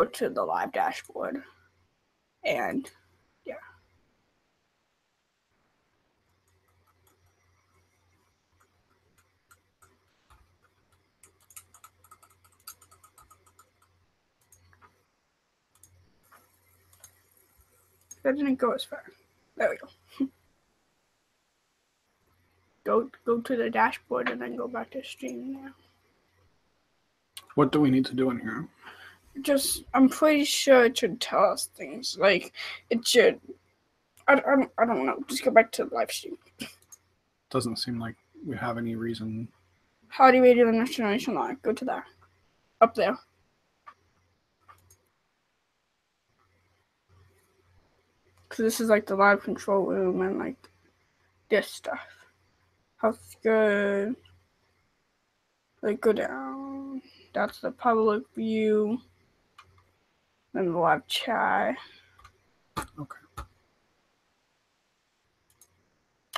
go to the live dashboard. And yeah. That didn't go as far. There we go. Go to the dashboard and then go back to stream now. What do we need to do in here? I'm pretty sure it should tell us things. Like, it should. I don't know. Just go back to the live stream. Doesn't seem like we have any reason. Howdy Radio, the Next Generation Live. Go to that. Up there. Because this is like the live control room and like this stuff. How's good? Like, go down. That's the public view. Then the live chat. Okay.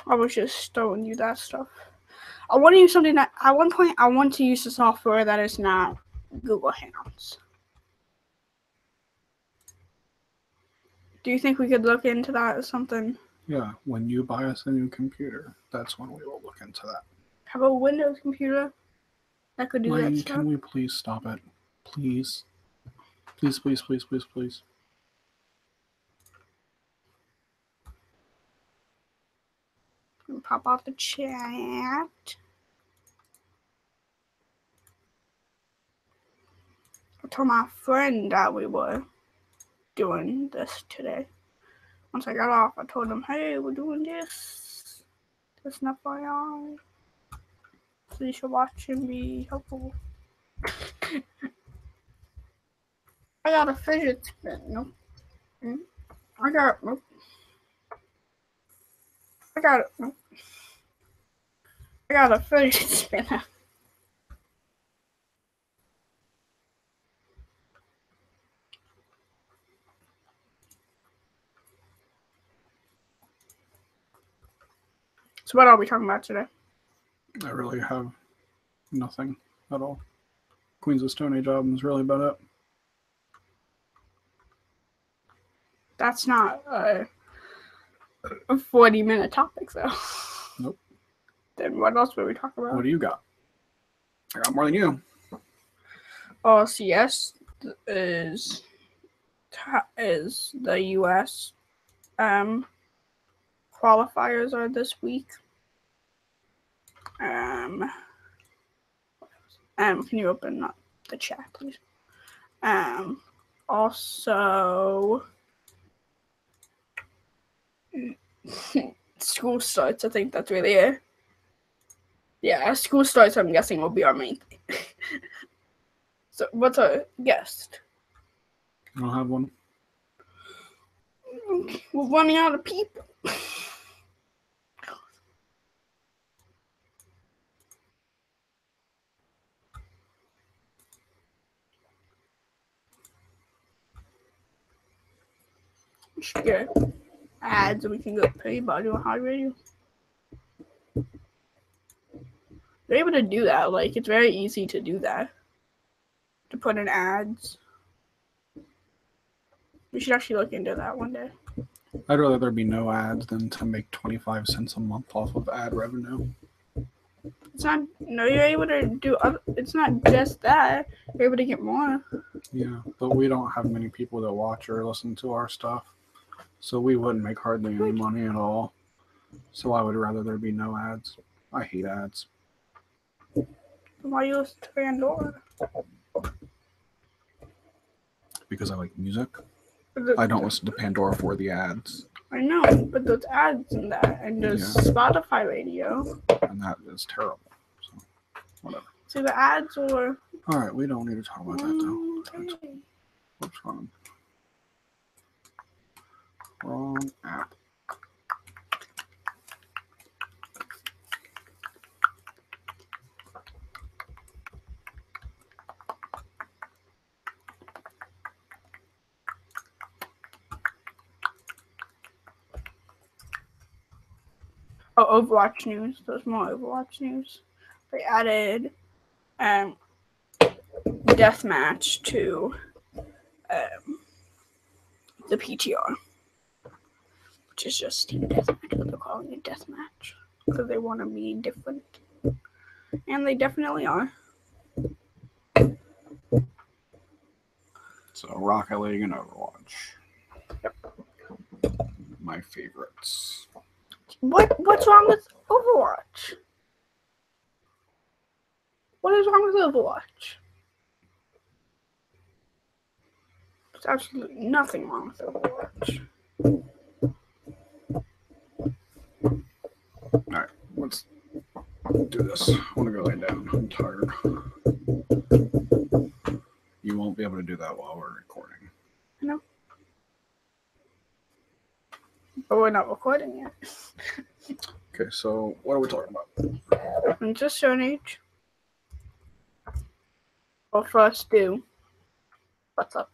I was just showing you that stuff. I want to use something that, at one point, I want to use the software that is not Google Hangouts. Do you think we could look into that or something? Yeah, when you buy us a new computer, that's when we will look into that. Have a Windows computer that could do that stuff? Can we please stop it? Please. Please, please, please, please, please. Pop out the chat. I told my friend that we were doing this today. Once I got off, I told him, hey, we're doing this. Just an FYI. So you should watch and be helpful. I got a fidget spin. Nope. I got it. Nope. I got it. Nope. I got a fidget spinner. So what are we talking about today? I really have nothing at all. Queens of Stone Age album is really about it. That's not a 40-minute topic, though. Nope. Then what else would we talk about? What do you got? I got more than you. CS is the U.S. Qualifiers are this week. Can you open up the chat, please? Also, school starts. I think that's really it. Yeah, school starts, I'm guessing, will be our main thing. So, what's our guest? I don't have one. We're running out of people. We should get ads and we can get paid by doing Howdy Radio. They're able to do that. Like, it's very easy to do that. To put in ads. We should actually look into that one day. I'd rather there be no ads than to make 25 cents a month off of ad revenue. It's not, no, you're able to do, it's not just that. You're able to get more. Yeah, but we don't have many people that watch or listen to our stuff. So we wouldn't make hardly any money at all. So I would rather there be no ads. I hate ads. Why you listen to Pandora? Because I like music. I don't listen to Pandora for the ads. I know, but there's ads in that, and there's Spotify radio. And that is terrible. So, whatever. See the ads or... Alright, we don't need to talk about that though. Okay. What's wrong? Wrong app. Oh, Overwatch news. There's more Overwatch news. They added deathmatch to the PTR, which is just team deathmatch, but they're calling it deathmatch because they want to be different, and they definitely are. So Rocket League and Overwatch. Yep. My favorites. What's wrong with Overwatch? What is wrong with Overwatch? There's absolutely nothing wrong with Overwatch. Alright, let's do this. I want to go lay down. I'm tired. You won't be able to do that while we're recording. No. But we're not recording yet. Okay, so what are we talking about? Into Stone Age. We'll first do what's up.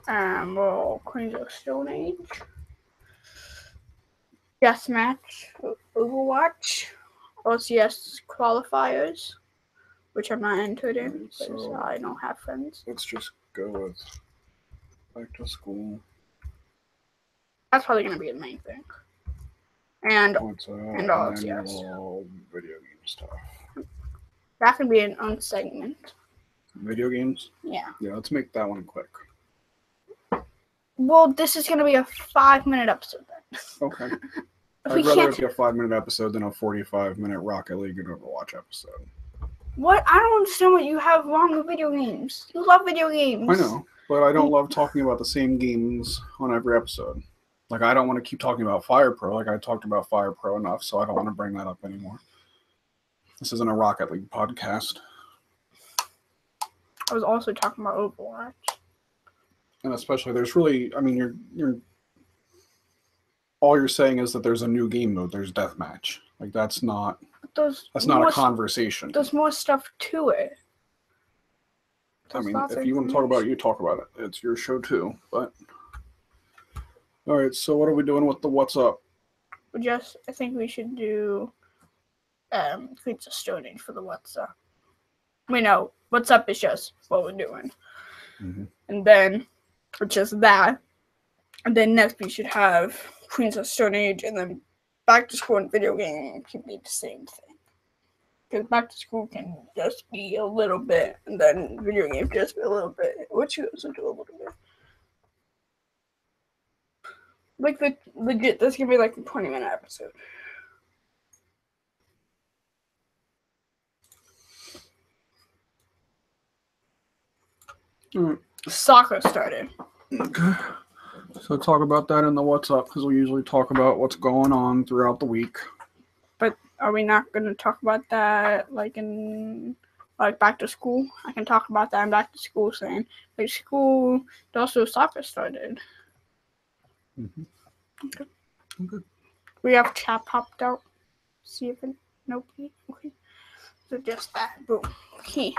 We'll Queens of Stone Age. Deathmatch, Overwatch, OCS qualifiers, which I'm not entered in because So- I don't have friends. Let's just go with back to school. That's probably going to be the main thing. And What's And all, then yes. we'll video game stuff. that can be an own segment. Video games? Yeah. Yeah, let's make that one quick. Well, this is going to be a 5-minute episode then. Okay. We I'd rather can't. it be a 5-minute episode than a 45-minute Rocket League and Overwatch episode. What? I don't understand what you have wrong with video games. You love video games. I know, but I don't love talking about the same games on every episode. Like, I don't want to keep talking about Fire Pro. Like, I talked about Fire Pro enough, so I don't want to bring that up anymore. This isn't a Rocket League podcast. I was also talking about Overwatch. And especially, there's really, I mean, you're all you're saying is that there's a new game mode. There's deathmatch. Like, that's not a conversation. There's more stuff to it. I mean, if you want to talk about it, you talk about it. It's your show too. But all right, so what are we doing with the what's up? I think we should do Queens of Stone Age for the what's up. We know what's up is just what we're doing, and then it's just that, and then next we should have Queens of Stone Age, and then back to school and video game can be the same thing. Because back to school can just be a little bit, and then video game just be a little bit, which goes into a little bit. Like legit, this can be like a 20-minute episode. All right. Soccer started. Okay. So talk about that in the what's up, because we usually talk about what's going on throughout the week. But are we not going to talk about that in back to school? I can talk about that in back to school, saying like school, also soccer started. Okay. We have chat popped out. See if it nope. Okay. So just that. Boom. Okay.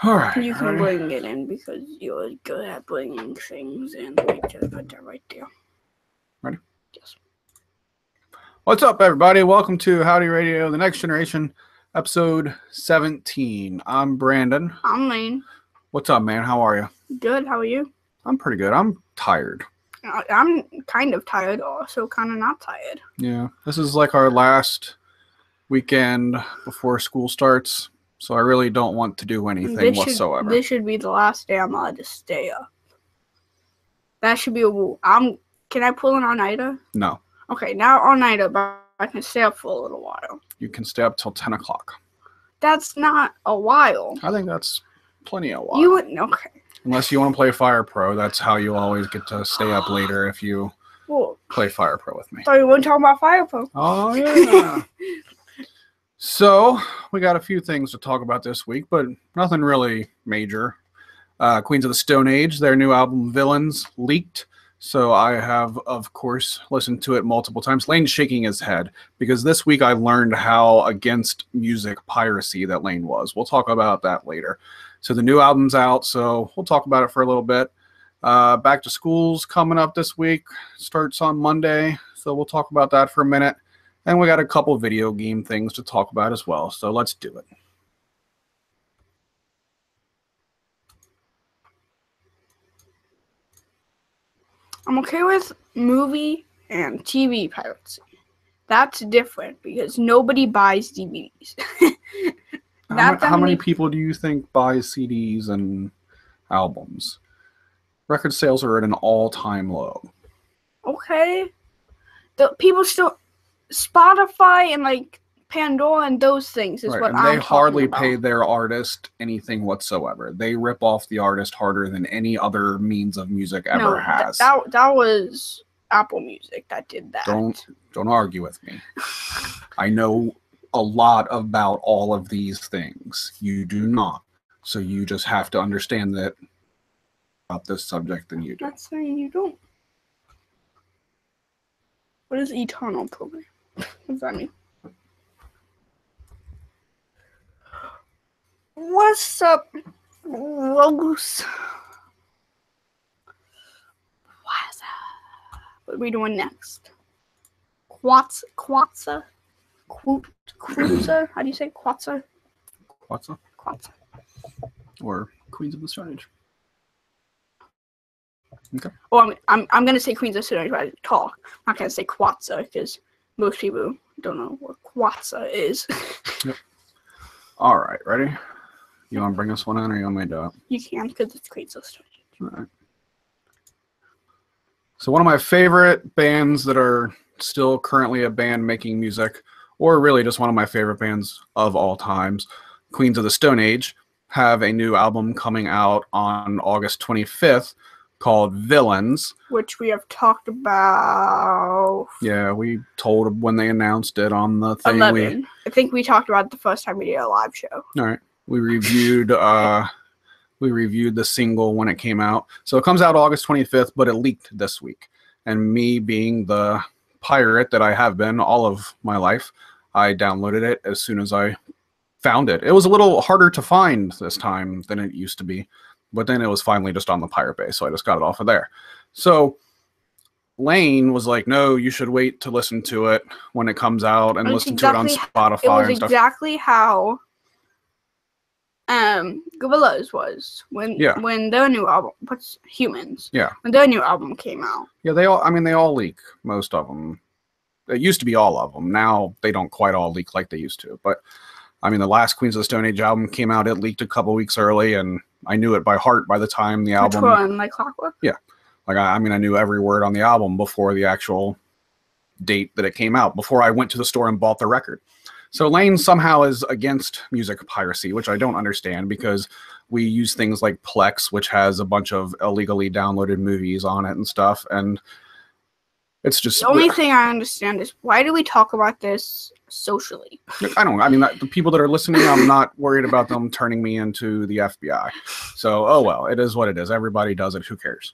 All right. You can ready? bring it in because you're good at bringing things in. Let me just put that right there. Ready? Yes. What's up, everybody? Welcome to Howdy Radio, the Next Generation, episode 17. I'm Brandon. I'm Lane. What's up, man? How are you? Good. How are you? I'm pretty good. I'm tired. I'm kind of tired, also kind of not tired. Yeah. This is like our last weekend before school starts, so I really don't want to do anything whatsoever. This should be the last day I'm allowed to stay up. That should be a rule. Can I pull an all-nighter? No. Okay, now all-nighter, but I can stay up for a little while. You can stay up till 10 o'clock. That's not a while. I think that's plenty of while. You wouldn't, okay. Unless you want to play Fire Pro, that's how you always get to stay up later if you play Fire Pro with me. So you want to talk about Fire Pro? Oh, yeah. So, we got a few things to talk about this week, but nothing really major. Queens of the Stone Age, their new album Villains, leaked. So I have, of course, listened to it multiple times. Lane's shaking his head because this week I learned how against music piracy that Lane was. We'll talk about that later. So the new album's out, so we'll talk about it for a little bit. Back to school's coming up this week. Starts on Monday, so we'll talk about that for a minute. And we got a couple video game things to talk about as well, so let's do it. I'm okay with movie and TV piracy. That's different because nobody buys DVDs. How many people do you think buy CDs and albums? Record sales are at an all-time low. Okay. The people still Spotify and like Pandora and those things is right, what and I'm they hardly about. pay their artist anything whatsoever. They rip off the artist harder than any other means of music ever has. That was Apple Music that did that. Don't argue with me. I know a lot about all of these things. You do not. So you just have to understand that about this subject than you do. I'm not saying you don't. What is eternal program? What does that mean? What's up, Rose? What's up? What are we doing next? Quatsa? How do you say Quatsa? Quatsa? Quatsa. Or Queens of the Stone Age. Okay. Oh, I'm gonna say Queens of the Stone Age when I talk. I'm not gonna say Quatsa because most people don't know what Quatsa is. Yep. All right, ready? You want to bring us one in, or you want me to do it? You can, because it's Queens of the Stone Age. All right. So one of my favorite bands that are still currently a band making music, or really just one of my favorite bands of all times, Queens of the Stone Age, have a new album coming out on August 25th called Villains. Which we have talked about. Yeah, we told when they announced it on the thing. 11. I think we talked about it the first time we did a live show. All right. We reviewed the single when it came out. So it comes out August 25th, but it leaked this week. And me being the pirate that I have been all of my life, I downloaded it as soon as I found it. It was a little harder to find this time than it used to be, but then it was finally just on the Pirate Bay, so I just got it off of there. So Lane was like, no, you should wait to listen to it when it comes out and listen to it on Spotify. It was exactly how Gorillaz was when their new album, Humans. Yeah. When their new album came out. Yeah, they all leak, most of them. It used to be all of them. Now they don't quite all leak like they used to. But I mean, the last Queens of the Stone Age album came out. It leaked a couple weeks early, and I knew it by heart by the time the album. Which one, like Clockwork? Yeah, like I knew every word on the album before the actual date that it came out. Before I went to the store and bought the record. So Lane somehow is against music piracy, which I don't understand because we use things like Plex, which has a bunch of illegally downloaded movies on it and stuff. And it's just the only thing I understand is why do we talk about this socially? The people that are listening, I'm not worried about them turning me into the FBI. So, oh well, it is what it is. Everybody does it. Who cares?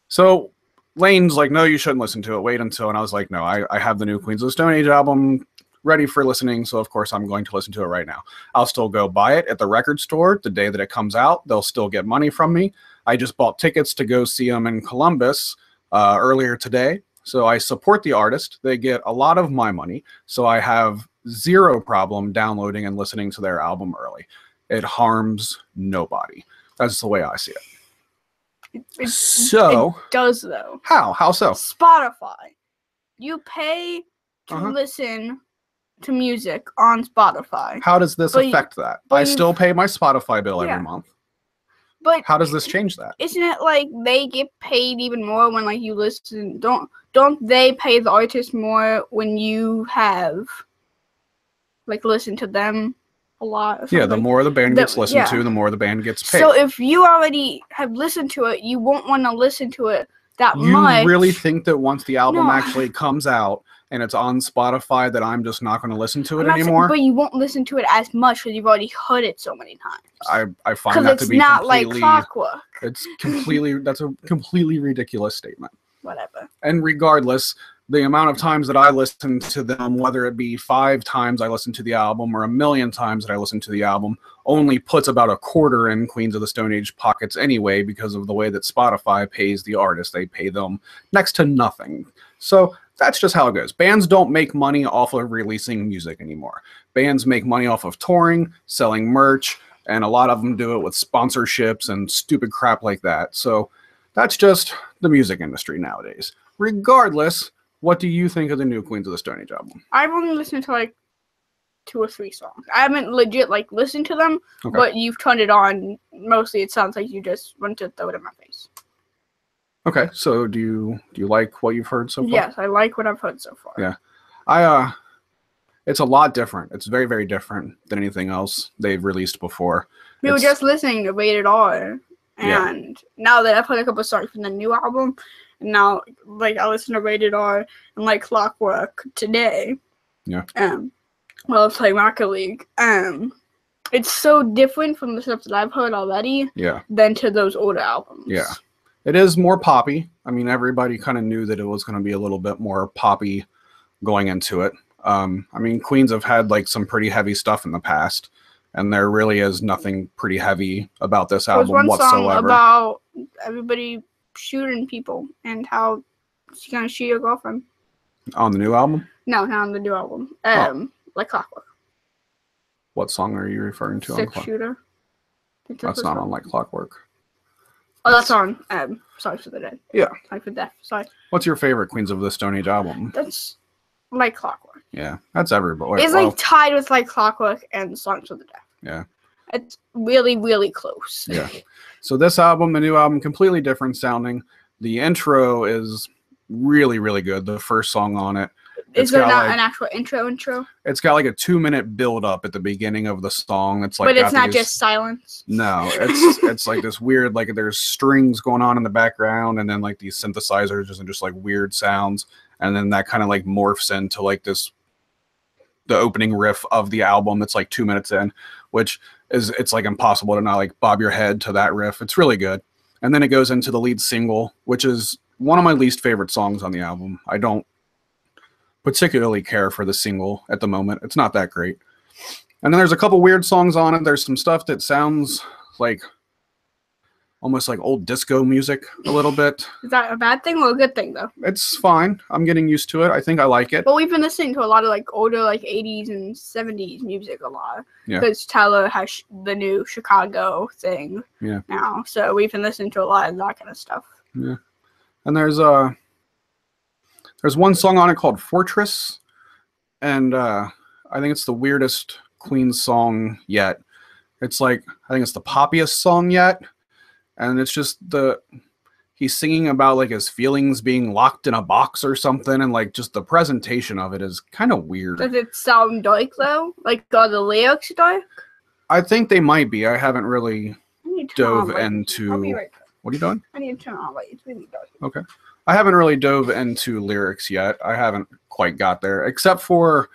So Lane's like, no, you shouldn't listen to it. Wait until. And I was like, no, I have the new Queens of the Stone Age album ready for listening, so of course I'm going to listen to it right now. I'll still go buy it at the record store the day that it comes out. They'll still get money from me. I just bought tickets to go see them in Columbus earlier today, so I support the artist. They get a lot of my money, so I have zero problem downloading and listening to their album early. It harms nobody. That's the way I see it. It does, though. How so? Spotify. You pay to listen to music on Spotify. How does this affect that? I still pay my Spotify bill every month. But how does this change that? Isn't it like they get paid even more when like you listen? Don't they pay the artist more when you have like listened to them a lot? Yeah, the more the band gets listened to, the more the band gets paid. So if you already have listened to it, you won't want to listen to it that much. You really think that once the album actually comes out and it's on Spotify that I'm just not going to listen to it anymore? But you won't listen to it as much because you've already heard it so many times. I find that to be not like Clockwork. That's a completely ridiculous statement. Whatever. And regardless, the amount of times that I listen to them, whether it be 5 times I listen to the album or 1,000,000 times that I listen to the album, only puts about a quarter in Queens of the Stone Age pockets anyway because of the way that Spotify pays the artist. They pay them next to nothing. So that's just how it goes. Bands don't make money off of releasing music anymore. Bands make money off of touring, selling merch, and a lot of them do it with sponsorships and stupid crap like that. So that's just the music industry nowadays. Regardless, what do you think of the new Queens of the Stone Age album? I've only listened to like 2 or 3 songs. I haven't legit like listened to them, Okay. but you've turned it on. Mostly, it sounds like you just want to throw it in my face. Okay, so do you like what you've heard so far? Yes, I like what I've heard so far. Yeah, it's a lot different. It's very, very different than anything else they've released before. We were just listening to Rated R, Yeah. and now that I've heard a couple songs from the new album, and now like I listen to Rated R and like Clockwork today. Yeah. Well, it's like Rocket League. It's so different from the stuff that I've heard already. Yeah. Than to those older albums. Yeah. It is more poppy. I mean, everybody kind of knew that it was going to be a little bit more poppy going into it. I mean, Queens have had like some pretty heavy stuff in the past, and there really is nothing pretty heavy about this album There's one whatsoever. song about everybody shooting people and how she's gonna shoot your girlfriend. On the new album? No, not on the new album. Like Clockwork. What song are you referring to? Six Shooter. That's not on Like Clockwork. Oh, that's on Sorry for the Dead. Yeah. Sorry for Death. Sorry. What's your favorite Queens of the Stone Age album? That's Like Clockwork. Yeah, that's everybody. It's like tied with Like Clockwork and Songs for the Deaf. Yeah. It's really, really close. Yeah. So this album, the new album, completely different sounding. The intro is really, really good. The first song on it. Is there not an actual intro? It's got like a 2-minute build up at the beginning of the song. It's like, but it's not just silence. No, it's like this weird, like there's strings going on in the background, and then like these synthesizers and just like weird sounds, and then that kind of like morphs into like the opening riff of the album. That's like 2 minutes in, which is it's like impossible to not like bob your head to that riff. It's really good, and then it goes into the lead single, which is one of my least favorite songs on the album. I don't particularly care for the single at the moment. It's not that great. And then there's a couple weird songs on it. There's some stuff that sounds like almost like old disco music a little bit. Is that a bad thing or a good thing though? It's fine. I'm getting used to it. I think I like it. But we've been listening to a lot of like older like 80s and 70s music a lot. Yeah. Because Tyler has the new Chicago thing now. So we've been listening to a lot of that kind of stuff. Yeah. And there's one song on it called Fortress, and I think it's the weirdest Queen song yet. It's like, I think it's the poppiest song yet, and it's just he's singing about like his feelings being locked in a box or something, and like just the presentation of it is kind of weird. Does it sound dark though? Like are the lyrics dark? I think they might be. I haven't really dove I'll into. be right back. What are you doing? I need to turn on light. It's really dark. Okay. I haven't really dove into lyrics yet. I haven't quite got there, except for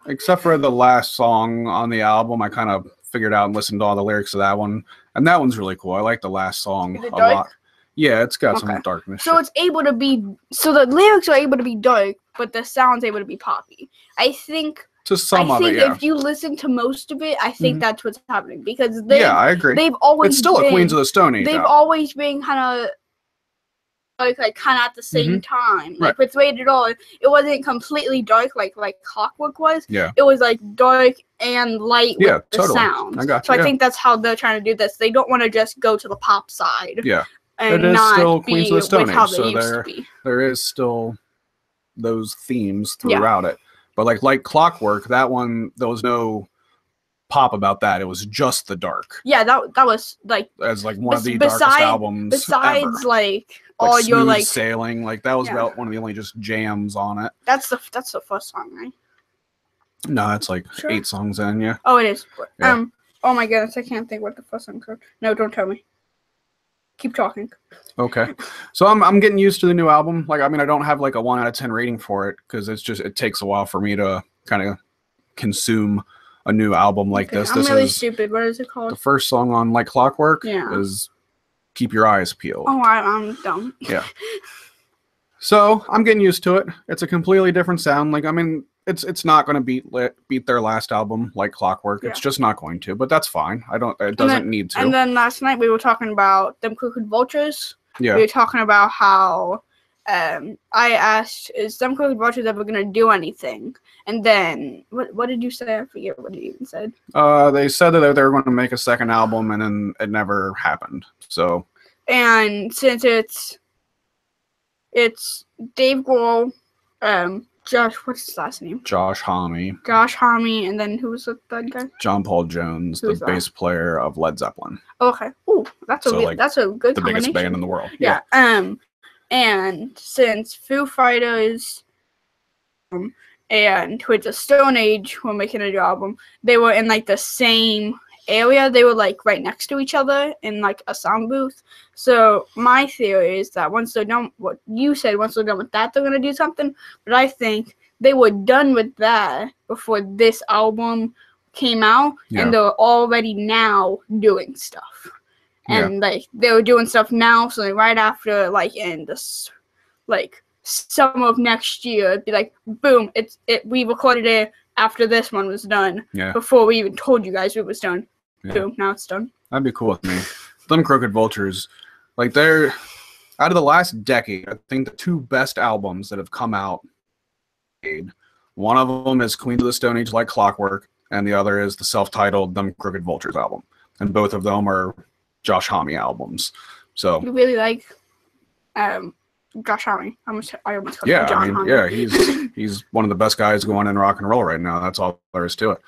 the last song on the album. I kind of figured out and listened to all the lyrics of that one, and that one's really cool. I like the last song a lot. Yeah, it's got some darkness. So it's able to be. So the lyrics are able to be dark, but the sound's able to be poppy. I think. To some of it, if you listen to most of it, I think that's what's happening because I agree. They've always it's still a Queens of the Stone Age. They've always been kind of. Like kind of at the same time. Like with Rated R, it wasn't completely dark like Clockwork was. Yeah. It was like dark and light with the totally. sound. I got you. So I think that's how they're trying to do this. They don't want to just go to the pop side. Yeah. And it is not still be Queens of the Stone how Age, they so used to be. there is still those themes throughout it. But like Clockwork, that one there was no pop about that. It was just the dark. Yeah, that was like as like one of the darkest albums besides ever. like all your Smooth like Sailing, like that was about one of the only just jams on it. That's the first song, right? No, it's like 8 songs in. Yeah. Oh, it is. Yeah. Oh my goodness, I can't think what the first song is. No, don't tell me. Keep talking. Okay, so I'm getting used to the new album. Like, I mean, I don't have like a 1 out of 10 rating for it because it takes a while for me to kind of consume a new album like this. I'm really stupid. What is it called? The first song on Like Clockwork is Keep Your Eyes Peeled. Oh, I'm dumb. Yeah. So I'm getting used to it. It's a completely different sound. Like, I mean, it's not going to beat their last album, Like Clockwork. Yeah. It's just not going to, but that's fine. It doesn't need to. And then last night we were talking about Them Crooked Vultures. Yeah. We were talking about how I asked, is Them Crooked Vultures ever going to do anything? And then, what did you say? I forget what you even said. They said that they were going to make a second album, and then it never happened. So And since it's Dave Grohl, Josh, what's his last name? Josh Homme. Josh Homme, and then who was the third guy? John Paul Jones, the bass player of Led Zeppelin. Okay. Ooh, that's a good the combination. biggest band in the world. Yeah. And since Foo Fighters and Queens of the Stone Age were making a new album, they were in like the same area. They were like right next to each other in like a sound booth. So my theory is that once they're done, what you said, once they're done with that, they're gonna do something. But I think they were done with that before this album came out, and they're already now doing stuff. And like they were doing stuff now, so like, right after like in this like summer of next year, it'd be like boom, we recorded it after this one was done. Yeah. Before we even told you guys it was done. Yeah. Boom, now it's done. That'd be cool with me. Them Crooked Vultures, like they're out of the last decade, I think the two best albums that have come out. One of them is Queens of the Stone Age, Like Clockwork, and the other is the self-titled Them Crooked Vultures album. And both of them are Josh Homme albums. So you really like Josh Homme. I almost called him John Homme. Yeah, he's one of the best guys going in rock and roll right now. That's all there is to it.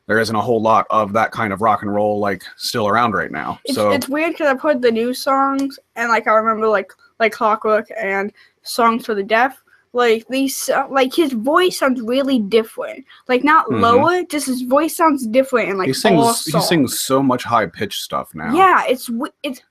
There isn't a whole lot of that kind of rock and roll like still around right now. It's weird because I've heard the new songs and like I remember like Clockwork and Songs for the Deaf. Like these, like his voice sounds really different. Like not lower, just his voice sounds different. And like he sings so much high pitched stuff now. Yeah,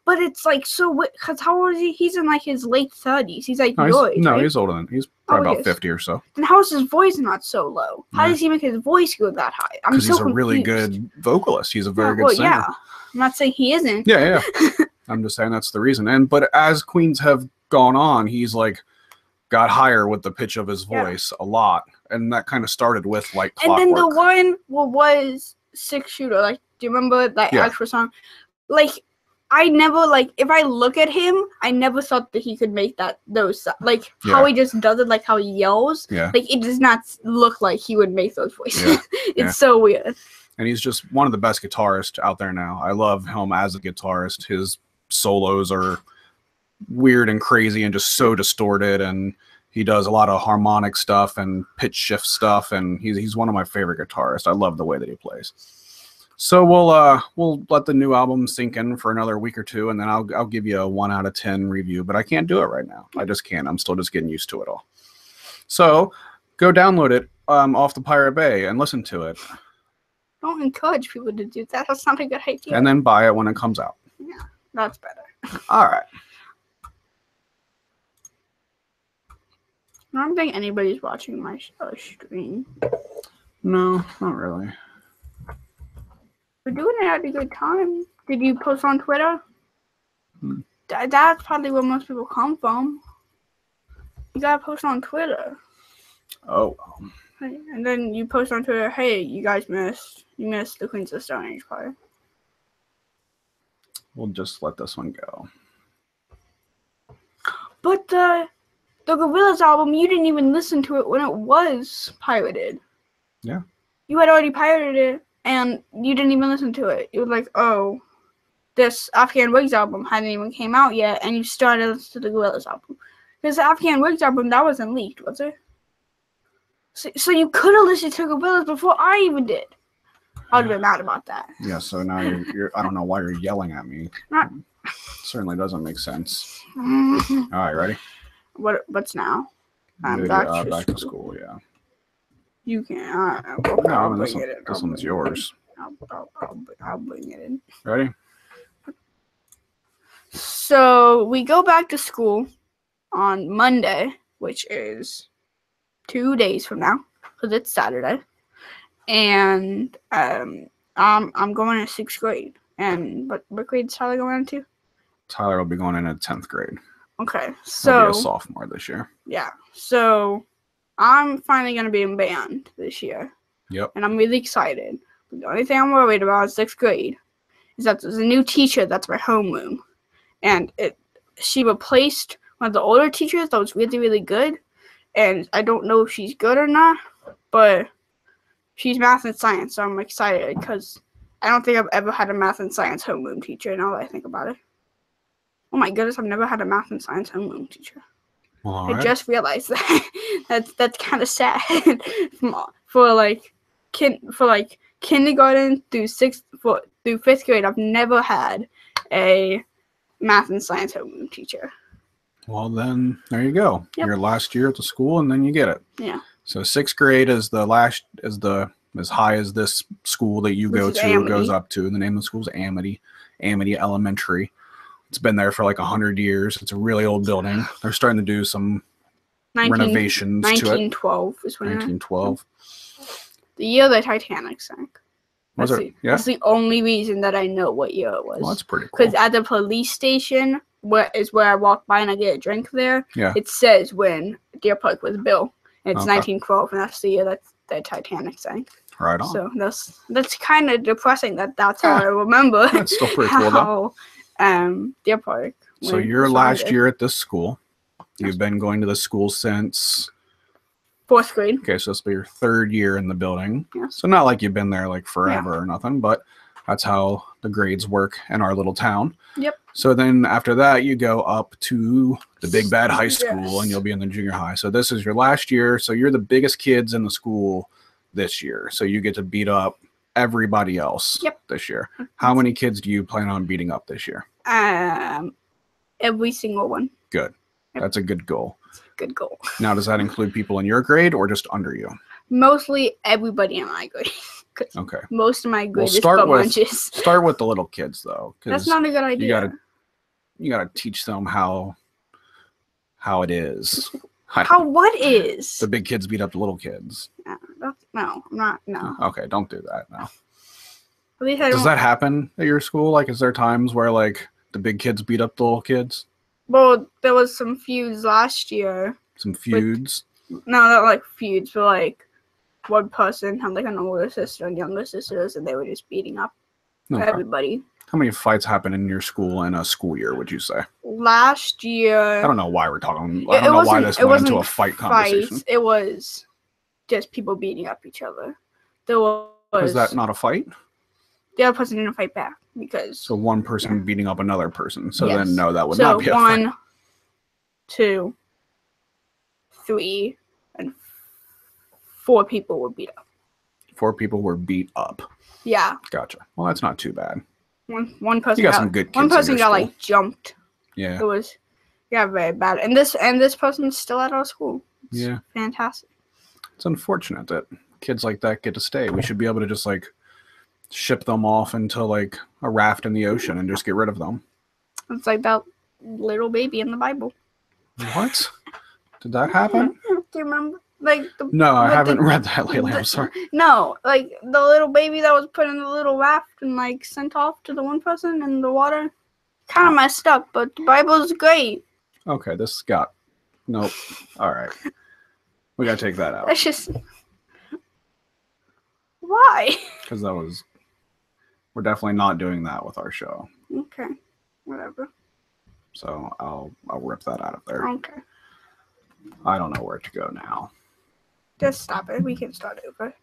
but it's like so. Because how old is he? He's in like his late 30s. He's like he's older than he's probably about 50 or so. Then how is his voice not so low? How does he make his voice go that high? Because he's a really good vocalist. He's a very good singer. Yeah, I'm not saying he isn't. Yeah. I'm just saying that's the reason. But as Queens have gone on, he's like got higher with the pitch of his voice a lot, and that kind of started with like Clockwork. And then the one was Six Shooter. Like, do you remember that actual song? Like, I never if I look at him, I never thought that he could make those how he just does it, like how he yells. Yeah. Like it does not look like he would make those voices. It's so weird. And he's just one of the best guitarists out there now. I love him as a guitarist. His solos are weird and crazy and just so distorted, and he does a lot of harmonic stuff and pitch shift stuff, and he's one of my favorite guitarists. I love the way that he plays. So we'll let the new album sink in for another week or two, and then I'll give you a 1 out of 10 review, but I can't do it right now. I just can't. I'm still just getting used to it all. So go download it off the Pirate Bay and listen to it. Don't encourage people to do that. That's not a good idea. And then buy it when it comes out. Yeah, that's better. All right. I don't think anybody's watching my stream. No, not really. We're doing it at a good time. Did you post on Twitter? That's probably where most people come from. You gotta post on Twitter. Oh. And then you post on Twitter, hey, you guys missed the Queens of the Stone Age part. We'll just let this one go. But the Gorillaz album, you didn't even listen to it when it was pirated. Yeah. You had already pirated it, and you didn't even listen to it. You were like, oh, this Afghan Wigs album hadn't even came out yet, and you started listening to the Gorillaz album. Because the Afghan Wigs album, that wasn't leaked, was it? So you could have listened to Gorillaz before I even did. I would have been mad about that. Yeah, so now you're I don't know why you're yelling at me. Certainly doesn't make sense. All right, ready? What's now? Back to school, yeah. You can. This one's yours. I'll bring it in. Ready? So we go back to school on Monday, which is 2 days from now, because it's Saturday, and I'm going to 6th grade. And what grade is Tyler going into? Tyler will be going into 10th grade. Okay, so he'll be a sophomore this year. Yeah, so I'm finally going to be in band this year. Yep. And I'm really excited. But the only thing I'm worried about in 6th grade is that there's a new teacher that's my homeroom. And she replaced one of the older teachers that was really, really good. And I don't know if she's good or not, but she's math and science, so I'm excited because I don't think I've ever had a math and science homeroom teacher now that I think about it. Oh my goodness, I've never had a math and science homeroom teacher. Well, all I right. just realized that. that's kind of sad. for like kindergarten through through 5th grade, I've never had a math and science homeroom teacher. Well, then there you go. Yep. Your last year at the school, and then you get it. Yeah. So 6th grade is as high as this school that you go to Amity. goes up to. The name of the school is Amity Elementary. It's been there for like 100 years. It's a really old building. They're starting to do some renovations to it. 1912 is when 1912. the year the Titanic sank. Was it? Yeah. That's the only reason that I know what year it was. Well, that's pretty cool. Because at the police station, where I walk by and I get a drink there, Yeah. it says when Deer Park was built. And it's Okay. 1912, and that's the year that the Titanic sank. Right on. So that's kind of depressing that's how I remember. That's still pretty cool, though. Deer Park. So your last year at this school, you've been going to the school since 4th grade. Okay, so this will be your 3rd year in the building. Yes. So not like you've been there like forever or nothing, but that's how the grades work in our little town. Yep. So then after that, you go up to the big bad high school, Yes. and you'll be in the junior high. So this is your last year. So you're the biggest kids in the school this year. So you get to beat up everybody else this year. How many kids do you plan on beating up this year? Every single one. Good. That's a good goal. Good goal. Now, does that include people in your grade or just under you? Mostly everybody in my grade. Okay. Most of my grade is start lunches. Start with the little kids though. That's not a good idea. You gotta teach them how it is. What is? The big kids beat up the little kids. No, I'm not. No. Okay, don't do that now. At least Does that happen at your school? Like, is there times where like the big kids beat up the little kids? Well, there was some feuds last year. Some feuds? No, not like feuds, but like one person had like an older sister and younger sisters, and they were just beating up everybody. How many fights happen in your school in a school year, would you say? Last year... I don't know why we're talking... I don't know why this went into a fight conversation. It was just people beating up each other. There was... Is that not a fight? The other person didn't fight back because... So one person beating up another person. So yes. then, no, that would not be a fight. 1, 2, 3, and 4 people were beat up. 4 people were beat up. Yeah. Gotcha. Well, that's not too bad. One person you got some good kids one person in your got school. like jumped. Yeah. It was very bad. And this person's still at our school. It's fantastic. It's unfortunate that kids like that get to stay. We should be able to just like ship them off into like a raft in the ocean and just get rid of them. It's like that little baby in the Bible. What? Did that happen? Do you remember? Like no, I haven't read that lately. I'm sorry. No, like the little baby that was put in the little raft and like sent off to the one person in the water. Kind of messed up, but the Bible's great. Okay, this got nope. All right, we gotta take that out. That's just why? Because we're definitely not doing that with our show. Okay, whatever. So I'll rip that out of there. Okay. I don't know where to go now. Just stop it. We can start over.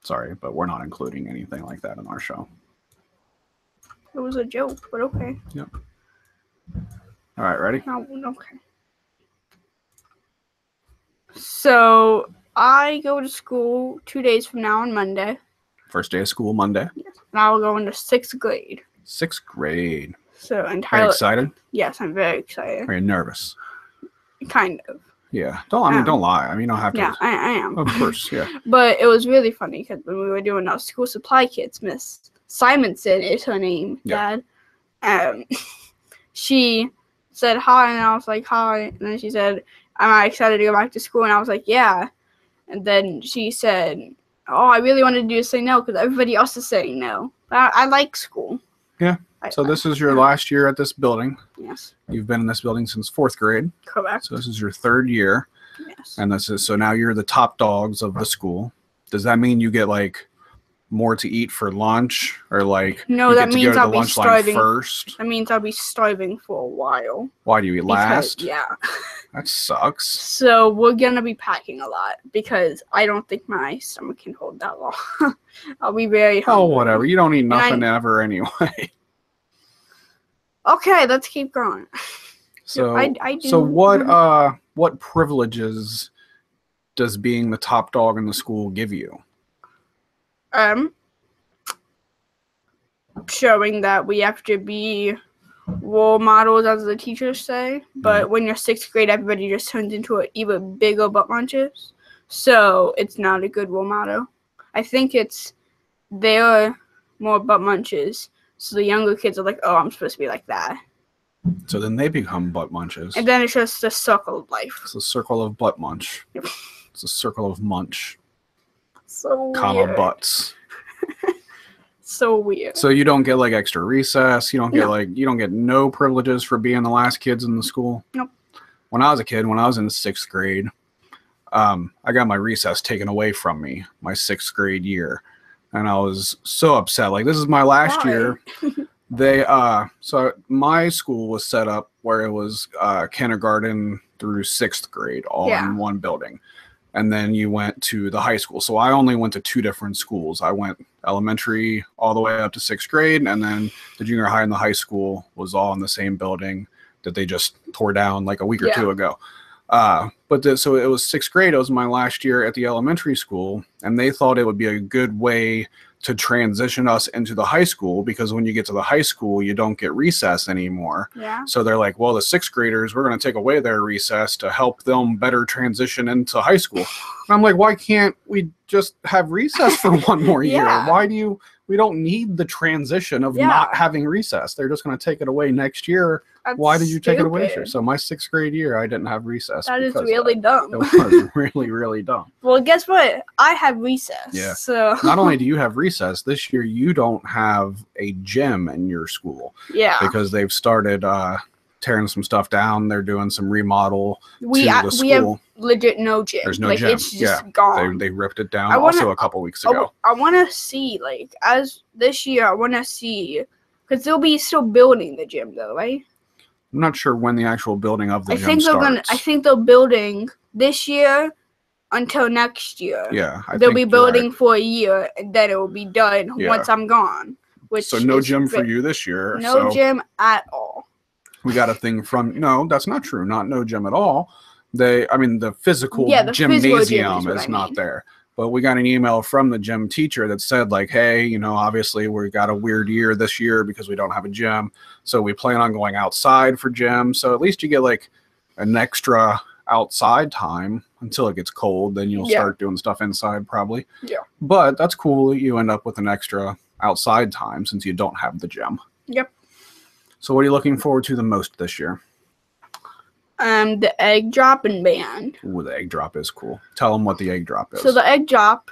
Sorry, but we're not including anything like that in our show. It was a joke, but okay. Yep. All right, ready? No, okay. So I go to school 2 days from now on Monday. First day of school, Monday. Yes. And I will go into 6th grade. 6th grade. So Are you excited? Yes, I'm very excited. Are you nervous? Kind of. Yeah. Don't lie. I mean, you don't have to. Yeah, I am. Of course, yeah. But it was really funny because when we were doing our school supply kits, Miss Simonson is her name, Dad. She said hi, and I was like, hi. And then she said, am I excited to go back to school? And I was like, yeah. And then she said, oh, I really wanted you to say no because everybody else is saying no. But I like school. Yeah. So this is your last year at this building. Yes. You've been in this building since 4th grade. Correct. So this is your 3rd year. Yes. And so now you're the top dogs of the school. Does that mean you get like more to eat for lunch, or like no? You That get means to I'll be starving first. That means I'll be starving for a while. Why do you eat last? Yeah. That sucks. So we're gonna be packing a lot because I don't think my stomach can hold that long. I'll be very hungry. Oh, whatever. You don't eat nothing ever anyway. Okay, let's keep going. So, I do. so what privileges does being the top dog in the school give you? Showing that we have to be role models, as the teachers say. But when you're 6th grade, everybody just turns into an even bigger butt munches. So it's not a good role model. I think they're more butt munches. So the younger kids are like, oh, I'm supposed to be like that. So then they become butt munches. And then it's just a circle of life. It's a circle of butt munch. Yep. It's a circle of munch. So comma weird. butts. So weird. So you don't get like extra recess. You don't get no privileges for being the last kids in the school. Nope. When I was a kid, when I was in 6th grade, I got my recess taken away from me my 6th grade year, and I was so upset. Like, this is my last year. So my school was set up where it was kindergarten through 6th grade all in one building. And then you went to the high school. So I only went to 2 different schools. I went elementary all the way up to 6th grade, and then the junior high and the high school was all in the same building that they just tore down like a week or 2 ago. So it was 6th grade. It was my last year at the elementary school, and they thought it would be a good way to transition us into the high school, because when you get to the high school, you don't get recess anymore. Yeah. So they're like, well, the 6th graders, we're going to take away their recess to help them better transition into high school. And I'm like, why can't we just have recess for one more year? Why we don't need the transition of not having recess. They're just going to take it away next year. That's why did you take it away this year? stupid. So my 6th grade year, I didn't have recess. That is really dumb. It was really, really dumb. Well, guess what? I have recess. Yeah. So not only do you have recess, this year you don't have a gym in your school. Yeah. Because they've started tearing some stuff down. They're doing some remodel to the school. We have legit no gym. There's no like, gym. It's just gone. They ripped it down also a couple weeks ago. I want to see, like, as this year, I want to see, because they'll be still building the gym, though, right? I'm not sure when the actual building of the gym starts. I think they're building this year until next year. Yeah. They'll be building for a year, and then it will be done once I'm gone. So no gym for you this year. No gym at all. We got a thing from, no, that's not true. Not no gym at all. The physical gymnasium is not there. But we got an email from the gym teacher that said, like, hey, obviously we got a weird year this year because we don't have a gym. So we plan on going outside for gym. So at least you get like an extra outside time until it gets cold. Then you'll start doing stuff inside probably. Yeah. But that's cool. You end up with an extra outside time since you don't have the gym. Yep. So what are you looking forward to the most this year? The egg drop and band. Ooh, the egg drop is cool. Tell them what the egg drop is. So the egg drop,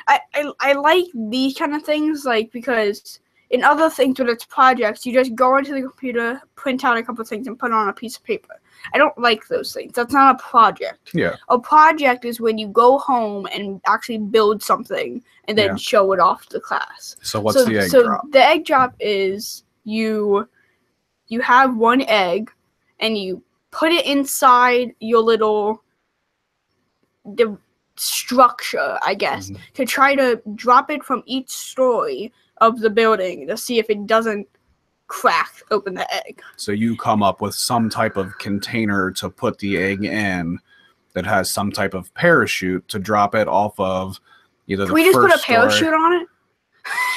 I like these kind of things, like, because in other things when it's projects, you just go into the computer, print out a couple of things, and put it on a piece of paper. I don't like those things. That's not a project. Yeah. A project is when you go home and actually build something and then show it off to the class. So what's the egg drop? So the egg drop is you have one egg and you put it inside your little structure, I guess, to try to drop it from each story of the building to see if it doesn't crack open the egg. So you come up with some type of container to put the egg in that has some type of parachute to drop it off of either Can we just put a parachute on it?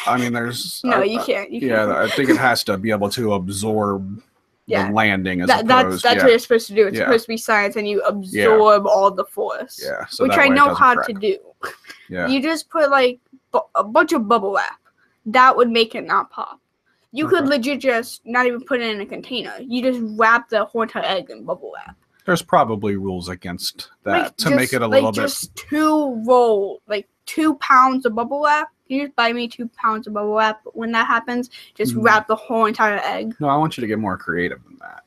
I mean, there's... No, you can't. I think it has to be able to absorb the landing as opposed. That's what it's supposed to do. It's supposed to be science, and you absorb all the force. Yeah. So which I know how to do. Yeah. You just put like a bunch of bubble wrap. That would make it not pop. You could legit just not even put it in a container. You just wrap the whole entire egg in bubble wrap. There's probably rules against that to make it a little bit. Just 2 pounds of bubble wrap. Can you just buy me 2 pounds of bubble wrap? When that happens, just wrap the whole entire egg. No, I want you to get more creative than that.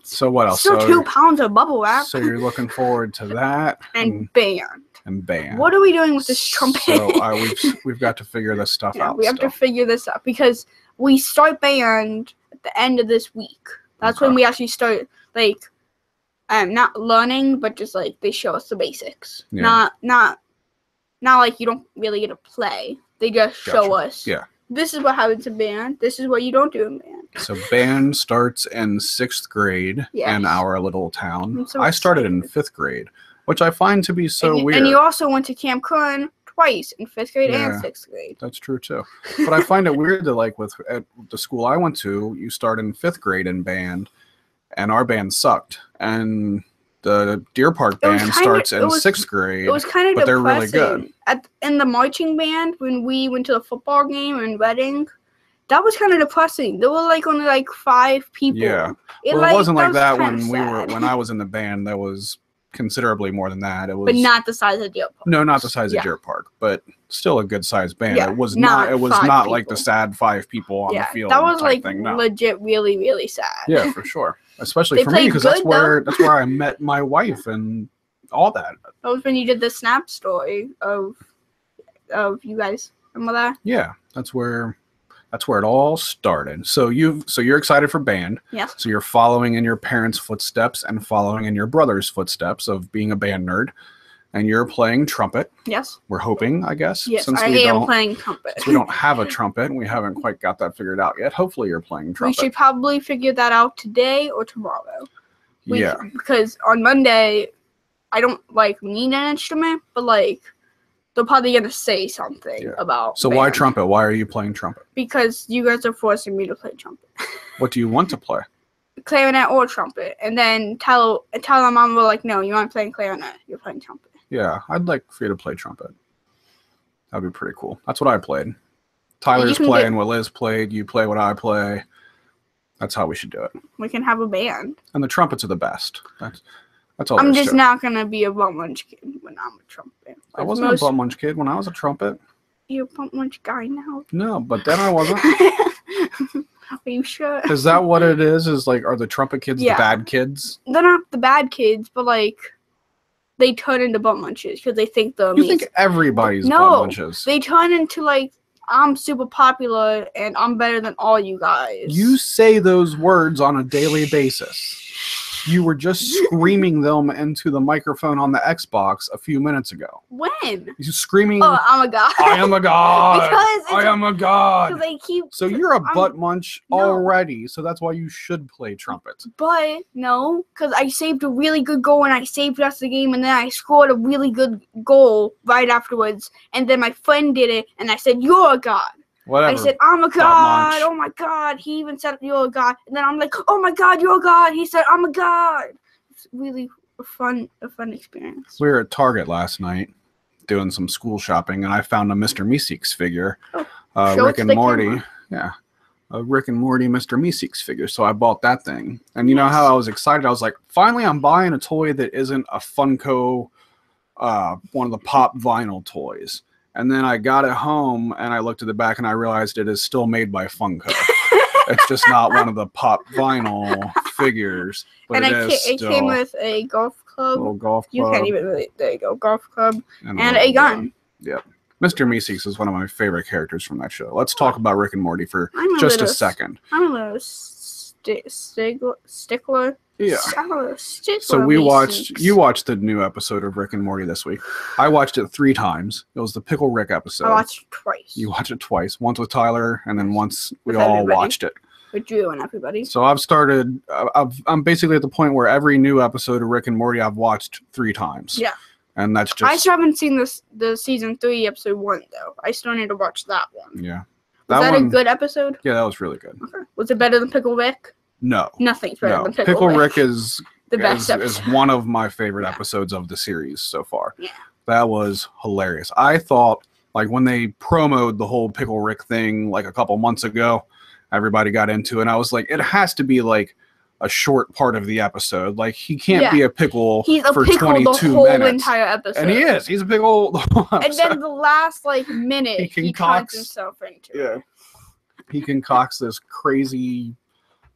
So what else? Still 2 pounds of bubble wrap. So you're looking forward to that and band. And band. What are we doing with this trumpet? So we've got to figure this stuff out. We have to figure this out because we start band at the end of this week. That's when we actually start not learning, but just like they show us the basics. Yeah. Not like you don't really get to play. They just show us. Yeah. This is what happens in band. This is what you don't do in band. So band starts in 6th grade in our little town. I started in 5th grade, which I find to be so weird. And you also went to Camp Coon twice in 5th grade and 6th grade. That's true too. But I find it weird that like at the school I went to, you start in 5th grade in band, and our band sucked. And the Deer Park band starts in 6th grade. It was kind of depressing. They're really good. In the marching band, when we went to the football game in Reading, that was kind of depressing. There were like only like 5 people. Yeah. It wasn't like that when I was in the band. That was considerably more than that. It was, but not the size of Deer Park. No, not the size of Deer Park, but still a good sized band. It was not like the sad 5 people on the field. That was like legit really, really sad. Yeah, for sure. Especially for me, because that's where I met my wife and all that. That was when you did the Snap story of you guys. Remember that? Yeah, that's where it all started. So you're excited for band. Yes. So you're following in your parents' footsteps and following in your brother's footsteps of being a band nerd. And you're playing trumpet. Yes. We're hoping, I guess. Yes, I am playing trumpet. Since we don't have a trumpet and we haven't quite got that figured out yet. Hopefully you're playing trumpet. We should probably figure that out today or tomorrow. Yeah. Because on Monday, I don't need an instrument, but they're probably going to say something about So band. why trumpet? Why are you playing trumpet? Because you guys are forcing me to play trumpet. What do you want to play? Clarinet or trumpet. And then tell my mom, we're like, no, you aren't playing clarinet. You're playing trumpet. Yeah, I'd like for you to play trumpet. That'd be pretty cool. That's what I played. Tyler's playing what Liz played. You play what I play. That's how we should do it. We can have a band. And the trumpets are the best. That's all. I'm just not gonna be a bump munch kid when I'm a trumpet. I wasn't a bump munch kid when I was a trumpet. You're a bump munch guy now. No, but then I wasn't. Are you sure? Is that what it is? Are the trumpet kids the bad kids? They're not the bad kids, but they turn into bump munches because they think they're amazing. You think everybody's bump munches? They turn into I'm super popular and I'm better than all you guys. You say those words on a daily basis. You were just screaming them into the microphone on the Xbox a few minutes ago. When? You're screaming. Oh, I'm a god. I am a god. I am a god. They keep. So you're a butt munch already. So that's why you should play trumpet. But no, because I saved a really good goal and I saved the rest of the game, and then I scored a really good goal right afterwards, and then my friend did it, and I said, "You're a god." Whatever. I said, I'm a god. Oh my god. He even said, you're a god. And then I'm like, oh my god, you're a god. He said, I'm a god. It's really a fun experience. We were at Target last night doing some school shopping, and I found a Mr. Meeseeks figure. Rick and Morty. Camera. Yeah. A Rick and Morty Mr. Meeseeks figure. So I bought that thing. And you know how I was excited? I was like, finally I'm buying a toy that isn't a Funko, one of the Pop vinyl toys. And then I got it home, and I looked at the back, and I realized it is still made by Funko. It's just not one of the Pop vinyl figures. But and it came with a golf club. Little golf club. You can't even really. There you go, golf club. And a gun. Yep. Mr. Meeseeks is one of my favorite characters from that show. Let's talk about Rick and Morty for just a second. I'm a little stickler. Yeah. So you watched the new episode of Rick and Morty this week. I watched it 3 times. It was the Pickle Rick episode. I watched it twice. You watched it twice. Once with Tyler, and then once we all watched it. With Drew and everybody. So I'm basically at the point where every new episode of Rick and Morty I've watched 3 times. Yeah. And that's just. I still haven't seen the season 3 episode 1 though. I still need to watch that one. Yeah. Was that a good episode? Yeah, that was really good. Okay. Was it better than Pickle Rick? No. Nothing's better than Pickle Rick. Pickle Rick is the best is one of my favorite episodes of the series so far. Yeah. That was hilarious. I thought, when they promoted the whole Pickle Rick thing, a couple months ago, everybody got into it, and I was like, it has to be, a short part of the episode. He can't be a pickle for 22 minutes. The whole entire episode. And he is. He's a pickle the whole episode. And then the last, minute, he turns himself into it. Yeah. He concocts this crazy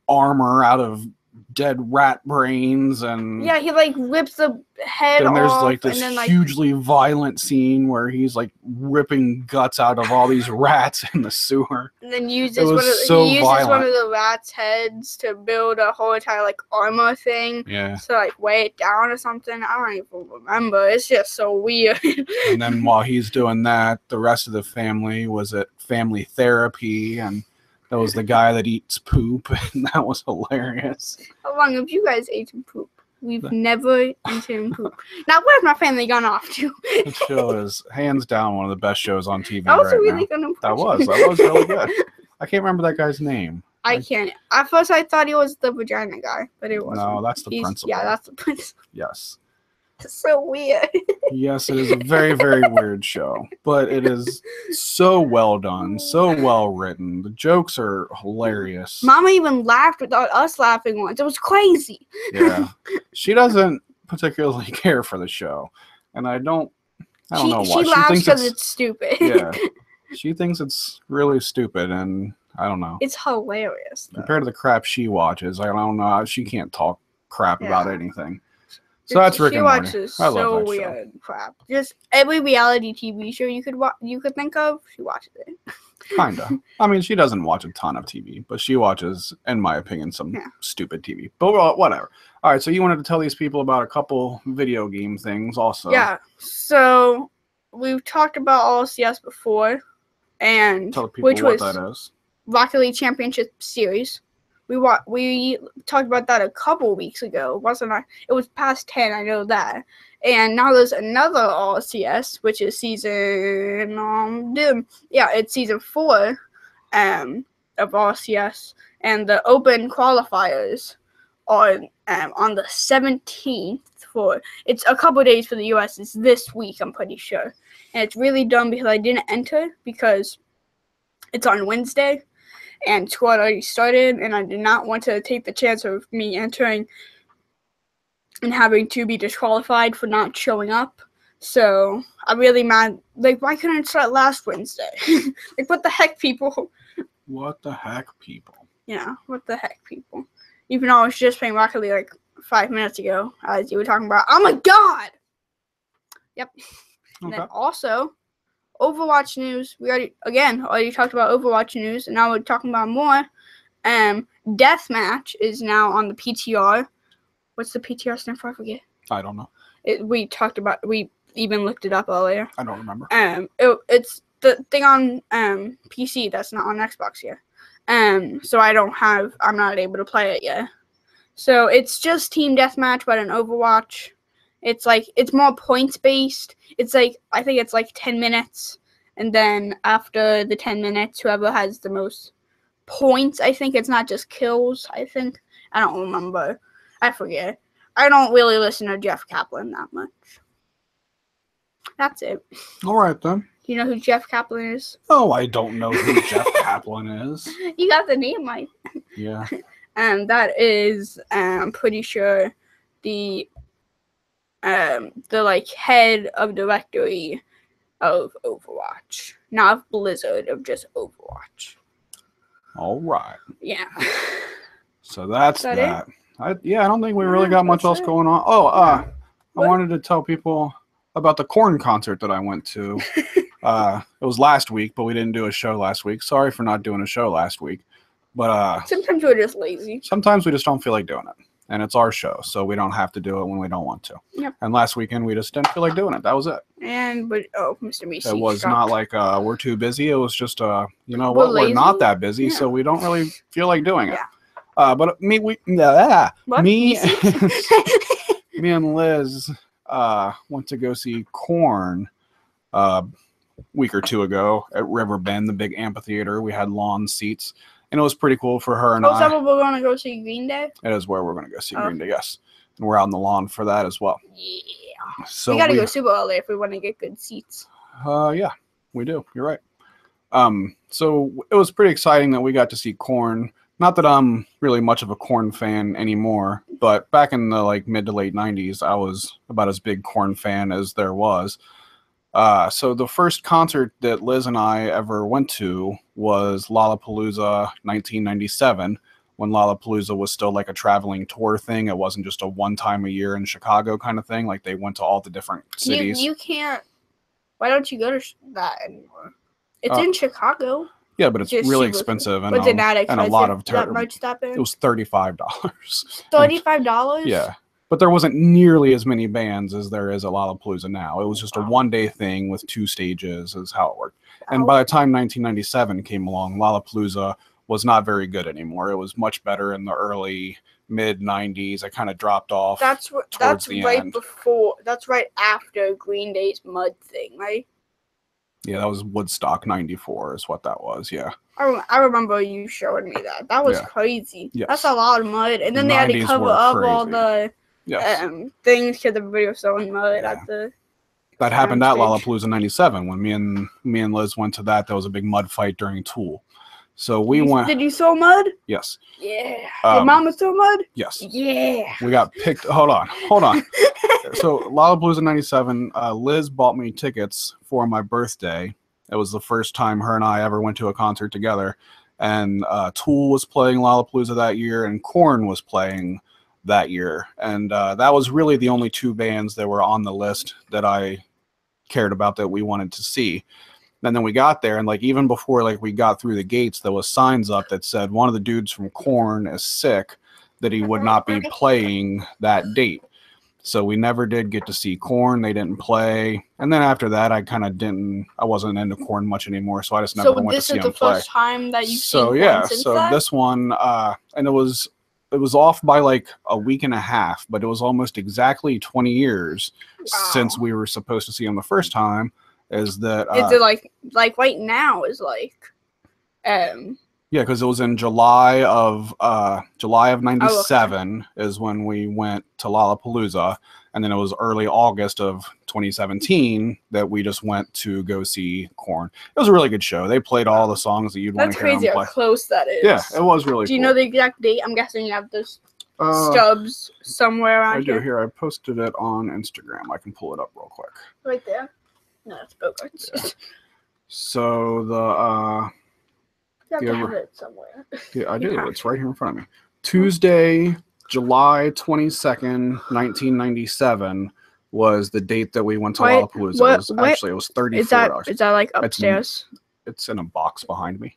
armor out of dead rat brains, and he rips the head off. And there's this hugely violent scene where he's ripping guts out of all these rats in the sewer. And then he uses one of the rats' heads to build a whole entire armor thing. Yeah. To weigh it down or something. I don't even remember. It's just so weird. And then while he's doing that, the rest of the family was at family therapy, and That was the guy that eats poop, and that was hilarious. How long have you guys eaten poop? We've never eaten poop. Now, where's my family gone off to? That show is hands down one of the best shows on TV That was right a really now. good impression. That was really good. I can't remember that guy's name. I can't. At first, I thought he was the vagina guy, but it wasn't. No, that's the principal. Yeah, that's the principal. Yes. It's so weird. Yes, it is a very, very weird show, but it is so well done, so well written. The jokes are hilarious. Mama even laughed without us laughing once. It was crazy. Yeah. She doesn't particularly care for the show, and I don't know why. She laughs because it's stupid. Yeah. She thinks it's really stupid, and I don't know. It's hilarious, though. Compared to the crap she watches, I don't know. She can't talk crap about anything. So that's Rick and Morty. She watches I love so that weird crap. Just every reality TV show you could think of, she watches it. Kinda. I mean, she doesn't watch a ton of TV, but she watches, in my opinion, some stupid TV. But whatever. All right, so you wanted to tell these people about a couple video game things also. Yeah. So we've talked about LCS before, and tell people which what was that is. Rocket League Championship Series. We talked about that a couple weeks ago, wasn't I? It was past 10, I know that. And now there's another LCS, which is season it's season 4 of LCS, and the open qualifiers are on the 17th. It's a couple days for the US. It's this week, I'm pretty sure. And it's really dumb because I didn't enter because it's on Wednesday. And squad already started, and I did not want to take the chance of me entering and having to be disqualified for not showing up. So I'm really mad. Like, why couldn't it start last Wednesday? Like, what the heck, people? What the heck, people? Yeah, what the heck, people? Even though I was just playing Rocket League like 5 minutes ago, as you were talking about. Oh my god! Yep. Okay. And then also, Overwatch news. We already talked about Overwatch news, and now we're talking about more. Deathmatch is now on the PTR. What's the PTR stand for? I forget. I don't know. We even looked it up earlier. I don't remember. It's the thing on PC that's not on Xbox yet. So I'm not able to play it yet. So it's just team deathmatch, but in Overwatch. It's more points based. I think it's like 10 minutes. And then after the 10 minutes, whoever has the most points, I think it's not just kills, I think. I don't remember. I forget. I don't really listen to Jeff Kaplan that much. That's it. All right, then. Do you know who Jeff Kaplan is? Oh, I don't know who Jeff Kaplan is. You got the name right. Yeah. And that is, I'm pretty sure, the head of directory of Overwatch. Not of Blizzard, of just Overwatch. All right. Yeah. So that's that. I don't think we really got much else going on. I What? wanted to tell people about the Korn concert that I went to. It was last week, but we didn't do a show last week. Sorry for not doing a show last week. But sometimes we're just lazy. Sometimes we just don't feel like doing it. And it's our show, so we don't have to do it when we don't want to. Yep. And last weekend, we just didn't feel like doing it. That was it. Mr. Meese. It was not like we're too busy. It was just, we're not that busy, so we don't really feel like doing it. Yeah. But me and Liz went to go see Korn a week or two ago at Riverbend, the big amphitheater. We had lawn seats. And it was pretty cool for her and I. Is that where we're going to go see Green Day? It is where we're going to go see Green Day, yes. And we're out on the lawn for that as well. Yeah. So we got to go super early if we want to get good seats. Yeah, we do. You're right. So it was pretty exciting that we got to see Korn. Not that I'm really much of a Korn fan anymore, but back in the mid to late 90s, I was about as big Korn fan as there was. So the first concert that Liz and I ever went to was Lollapalooza 1997, when Lollapalooza was still like a traveling tour thing. It wasn't just a one time a year in Chicago kind of thing. Like they went to all the different cities. You can't. Why don't you go to that anymore? It's in Chicago. Yeah, but it's really expensive and a lot of it was $35. $35? Yeah. But there wasn't nearly as many bands as there is at Lollapalooza now. It was just a one-day thing with 2 stages is how it worked. And by the time 1997 came along, Lollapalooza was not very good anymore. It was much better in the early mid 90s. I kind of dropped off. That's right end. before. That's right after Green Day's Mud thing, right? Yeah, that was Woodstock 94 is what that was. Yeah. I remember you showing me that. That was crazy. Yes. That's a lot of mud. And then they had to cover up all the things because everybody was throwing mud at the. That happened at Lollapalooza 97 when me and Liz went to that. There was a big mud fight during Tool. So we went. Did you throw mud? Yes. Yeah. Did Mama throw mud? Yes. Yeah. We got picked. Hold on. So Lollapalooza 97, Liz bought me tickets for my birthday. It was the first time her and I ever went to a concert together. And Tool was playing Lollapalooza that year, and Korn was playing that year. And that was really the only two bands that were on the list that I cared about that we wanted to see. And then we got there, and like even before like we got through the gates, there was signs up that said one of the dudes from Korn is sick, that he would not be playing that date. So we never did get to see Korn. They didn't play. And then after that, I wasn't into Korn much anymore. So I just never went to see them play. So this is the first time that you've seen Korn since that? This one, and it was off by like a week and a half, but it was almost exactly 20 years since we were supposed to see them the first time. Is it like right now is like, yeah, because it was in July of 97 is when we went to Lollapalooza, and then it was early August of 2017 that we just went to go see Korn. It was a really good show. They played all the songs that you'd want to hear them play. That's crazy how close that is. Yeah, it was really cool. Do you know the exact date? I'm guessing you have those stubs somewhere around here. I do. Here, I posted it on Instagram. I can pull it up real quick. Right there? No, that's Bogarts. Yeah. So the... You have it somewhere. Yeah, I do. It's right here in front of me. Tuesday, July 22nd, 1997 was the date that we went to Lollapalooza. Actually, it was $34. Is that like upstairs? It's in a box behind me.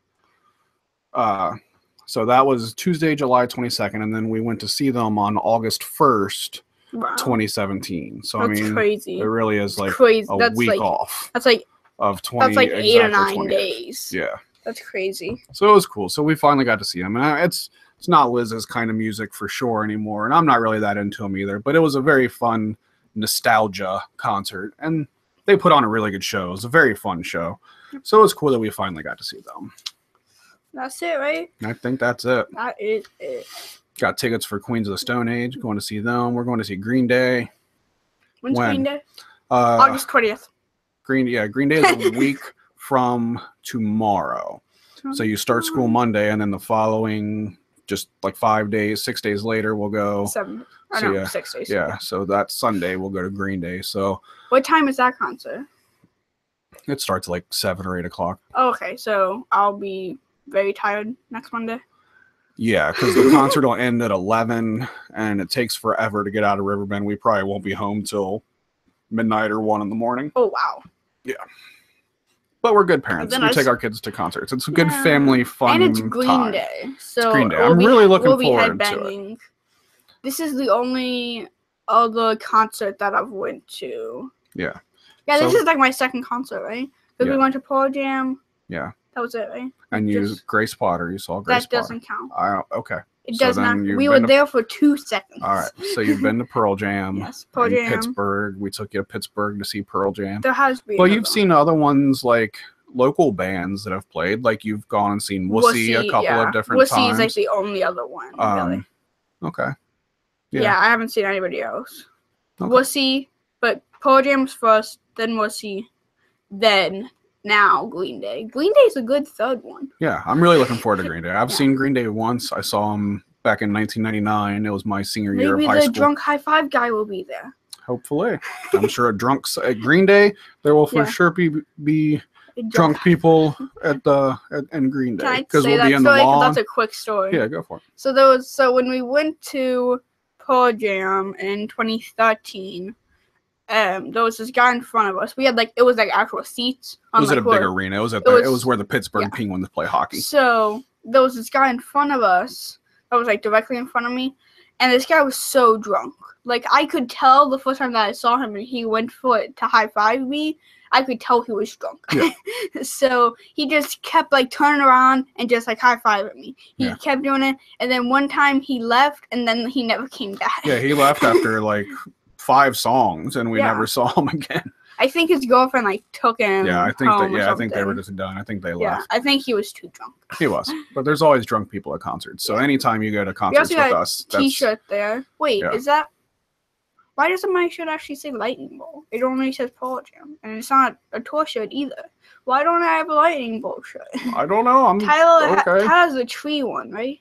So that was Tuesday, July 22nd, and then we went to see them on August 1st, 2017. So that's crazy. It really is like a week off. That's like of 20. That's like 8 or 9 days. Yeah. That's crazy. So it was cool. So we finally got to see him. And it's not Liz's kind of music for sure anymore. And I'm not really that into him either. But it was a very fun nostalgia concert. And they put on a really good show. It was a very fun show. So it was cool that we finally got to see them. That's it, right? I think that's it. That is it. Got tickets for Queens of the Stone Age. Going to see them. We're going to see Green Day. When's Green Day? August 20th. Green Day is a week from tomorrow. So you start school Monday, and then the following, just like 6 days later, we'll go. 6 days. Yeah, so that Sunday we'll go to Green Day. So what time is that concert? It starts like 7 or 8 o'clock. Oh, okay, so I'll be very tired next Monday. Yeah, because the concert will end at 11, and it takes forever to get out of Riverbend. We probably won't be home till midnight or 1 in the morning. Oh, wow. Yeah. But we're good parents. We take our kids to concerts. It's a good family fun. And it's Green Day. So it's Green Day. I'm really looking forward to it. This is the only other concert that I've went to. Yeah. Yeah, this is like my second concert, right? Because we went to Pearl Jam. Yeah. That was it, right? And you Grace Potter. You saw Grace Potter. That doesn't count. Okay. It does not. We were there for 2 seconds. All right. So you've been to Pearl Jam. Yes, Pearl Jam. Pittsburgh. We took you to Pittsburgh to see Pearl Jam. There has been. Well, you've seen other ones like local bands that have played. Like you've gone and seen Wussy a couple of different times. Wussy is like the only other one. Really. Okay. Yeah, I haven't seen anybody else. Okay. Wussy, but Pearl Jam's first, then Wussy, then now Green Day. Green Day's a good third one. Yeah, I'm really looking forward to Green Day. I've seen Green Day once. I saw them back in 1999. It was my senior year of high school. Maybe the drunk high five guy will be there. Hopefully. I'm sure at Green Day, there will for sure be drunk people in Green Day. Because we'll be in the lawn. That's a quick story. Yeah, go for it. So when we went to Pearl Jam in 2013, there was this guy in front of us. We had it was actual seats. It was at a big arena. It was where the Pittsburgh Penguins play hockey. So there was this guy in front of us that was directly in front of me, and this guy was so drunk. I could tell the first time that I saw him and he went for it to high five me. I could tell he was drunk. Yeah. So he just kept like turning around and just like high-fiving me. He Yeah. kept doing it, and then one time he left, and then he never came back. Yeah, he left after like 5 songs, and we Yeah. never saw him again. I think his girlfriend like took him. Yeah, I think home that. or Yeah, I think they were something. just done. I think they Yeah, left. I think he was too drunk. He was, but there's always drunk people at concerts. So Yeah. anytime you go to We concerts also with got us, a T-shirt there. Wait, Yeah. is that? Why doesn't my shirt actually say Lightning Bolt? It only says Pearl Jam, and it's not a tour shirt either. Why don't I have a Lightning Bolt shirt? I don't know. I'm Tyler okay. has a tree one, right?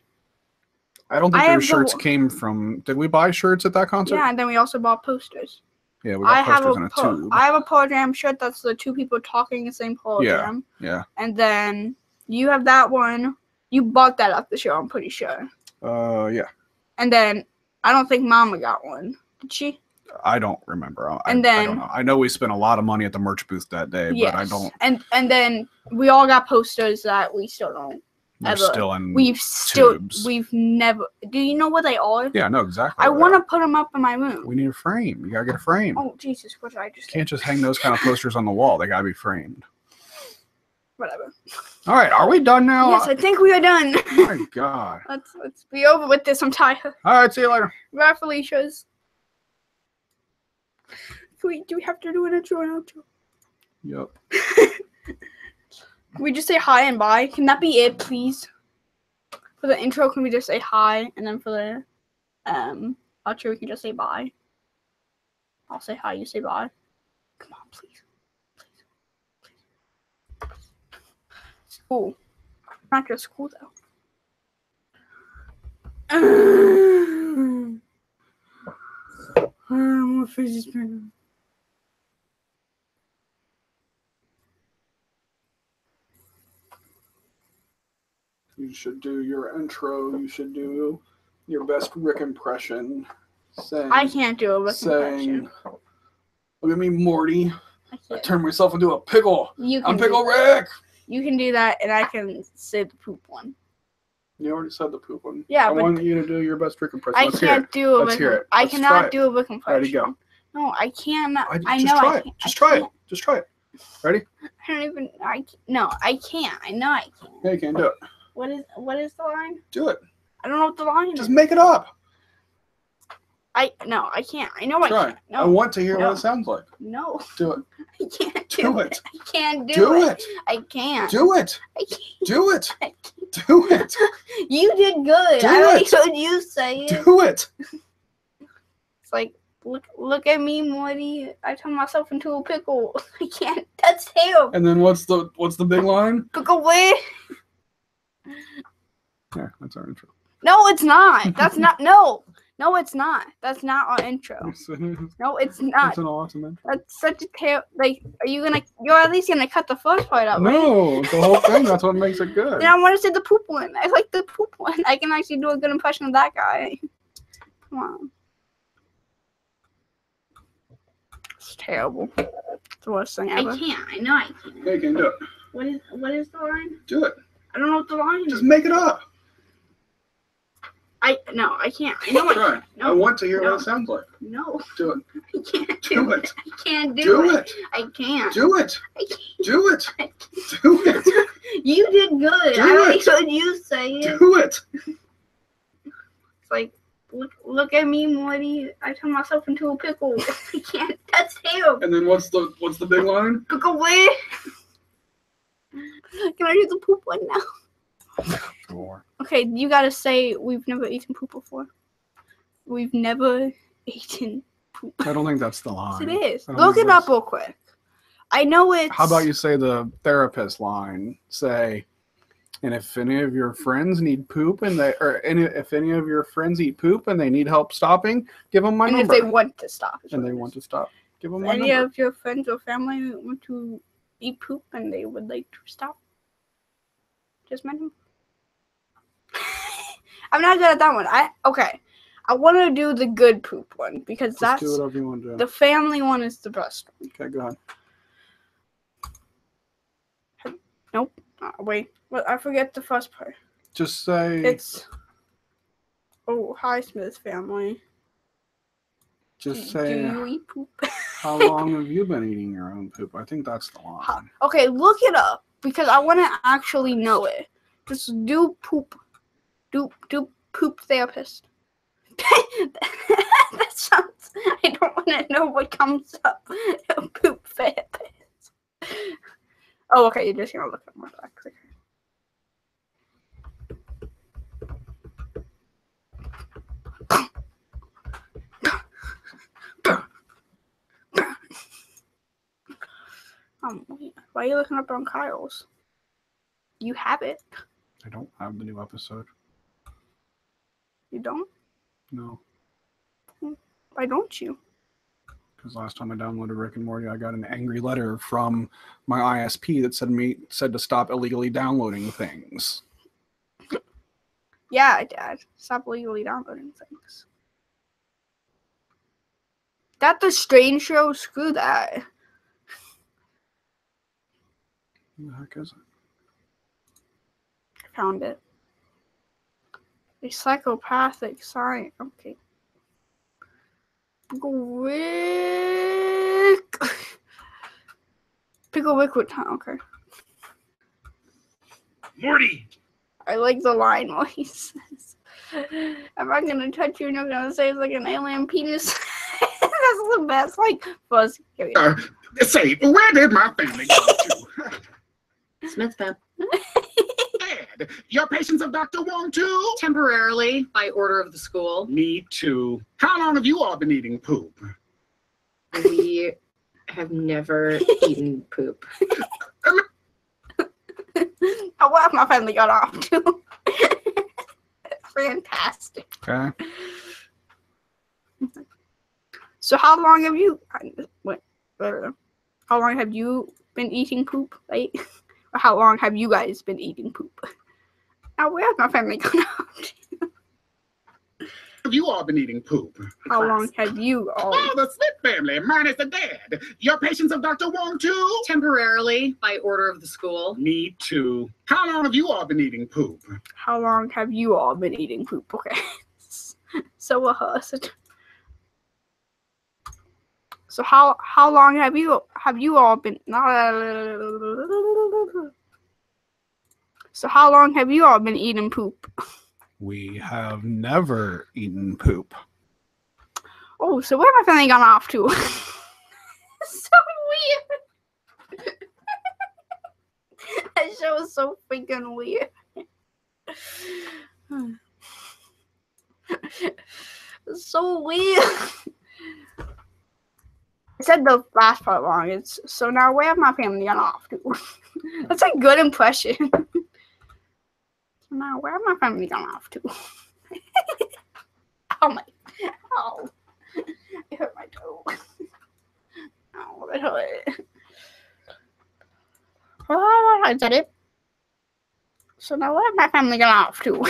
I don't think I those have the shirts came from. Did we buy shirts at that concert? Yeah, and then we also bought posters. Yeah, we I got have posters in a tube. I have a Pearl Jam shirt that's the two people talking the same Pearl Jam. Yeah. And then you have that one. You bought that at the show, I'm pretty sure. Yeah. And then I don't think Mama got one. Did she? I don't remember. I And don't then- know. I know we spent a lot of money at the merch booth that day, Yes. but I don't. And then we all got posters that we still don't. They're ever. still in. tubes. We've never. Do you know where they are? Yeah, I know exactly. I where they want are. to put them up in my room. We need a frame. You gotta get a frame. Oh Jesus! What did I just say? Can't just hang those kind of posters on the wall. They gotta be framed. Whatever. All right, are we done now? Yes, I think we are done. Oh my God. Let's be over with this. I'm tired. All right, see you later. Bye, Felicia's. Do we have to do an intro and outro? Yep. Can we just say hi and bye? Can that be it, please? For the intro, can we just say hi, and then for the outro, we can just say bye. I'll say hi, you say bye. Come on, please. School. Not just school, though. My face is burning. You should do your intro. You should do your best Rick impression. Saying, I can't do a Rick saying, impression. look at me, Morty. I I can't. turned myself into a pickle. You can I'm do Pickle that. Rick. You can do that, and I can say the poop one. You already said the poop one. Yeah, I but want you to do your best Rick impression. I Let's hear can't it. do a Let's Rick. hear it. I Let's try cannot it. do a Rick impression. Ready, go. No, I cannot. I just know try I it. can't. Just try it. Just try it. Ready? I don't even. No, I can't. I know I can't. Yeah, you can do it. What is the line? Do it. I don't know what the line Just is. make it up. I can't. I know I Try. can't. No, I want to hear No. what it sounds like. no, Do it. I can't Do it. I can't do Do it. it. I can't. Do it. I can't. Do it. I can't. Do it. You did good. Do I already it. heard you say it. Do it. It's like, look at me, Morty. I turned myself into a pickle. I can't. That's terrible. And then what's the big line? Pickle away. Yeah, that's our intro. No, it's not. That's not. No, it's not. That's not our intro. No, it's not. That's an awesome intro. That's such a terrible. Like, you're at least gonna cut the first part out, right? No, the whole thing. That's what makes it good. Then I want to say the poop one. I like the poop one. I can actually do a good impression of that guy. Come on. It's terrible. It's the worst thing ever. I can't. I know I can't. Yeah, you can do it. What is the line? Do it. I don't know what the line is. Just make it up. No, I can't. I know I Try. can't. I No, want to hear No. what it sounds like. no, Do it. I can't Do it. I can't do Do it. it. I can't. Do it. I can't. Do it. I can't. Do it. You did good. Do I already it. heard you say it. Do it. It's like, look at me, Morty. I turned myself into a pickle. I can't. That's terrible. And then what's the big line? Pick away. Can I do the poop one now? Sure. Okay, you gotta say we've never eaten poop before. We've never eaten poop. I don't think that's the line. Yes, it is. I don't Look think it up that's- real quick. I know it's. How about you say the therapist line? Say, and if any of your friends need poop if any of your friends eat poop and they need help stopping, give them my And number. if they want to stop. is and what they it want is. to stop, give them If my any number. of your friends or family want to eat poop and they would like to stop, just my number. I'm not good at that one. I want to do the good poop one because Just that's do whatever you want to do. the family one is the best one. Okay, go ahead. Wait, I forget the first part. Just say. It's hi Smith family. Just Do say. you eat poop? How long have you been eating your own poop? I think that's the line. Okay, look it up because I want to actually know it. Just do poop. Do poop therapist. That sounds. I don't want to know what comes up. Poop therapist. Oh, okay. You're just gonna look at my facts. Why are you looking up on Kyle's? You have it. I don't have the new episode. You don't? No. Why don't you? Because last time I downloaded Rick and Morty, I got an angry letter from my ISP that said to stop illegally downloading things. Yeah, Dad. Stop illegally downloading things. That the Strange Show? Screw that. Who the heck is it? I found it. A psychopathic science. Okay. Pickle Rick with time. Okay. Morty! I like the line what he says. I'm not gonna touch you and you're gonna say it's like an alien penis. That's the best. Like, Buzz. Say, where did my family go to? Smith fam. Dad, your patients of Dr. Wong too? Temporarily, by order of the school. Me too. How long have you all been eating poop? We have never eaten poop. Oh, well, my family got off too. Fantastic. Okay. So how long have you? How long have you been eating poop? Right? Or how long have you guys been eating poop? Now, where has my family gone out? Have you all been eating poop? How long have you all? Oh, the Smith family, minus the dad. Your patients of Dr. Wong too? Temporarily, by order of the school. Me too. How long have you all been eating poop? How long have you all been eating poop? Okay. So So how long have you all been? So how long have you all been eating poop? We have never eaten poop. Oh, so where my family gone off to? So weird. That show is so freaking weird. It's so weird. I said the last part wrong. It's so now where have my family gone off to? That's a good impression. So now where have my family gone off to? Oh, it hurt my toe. Oh, it hurt. Is that it? So now where have my family gone off to?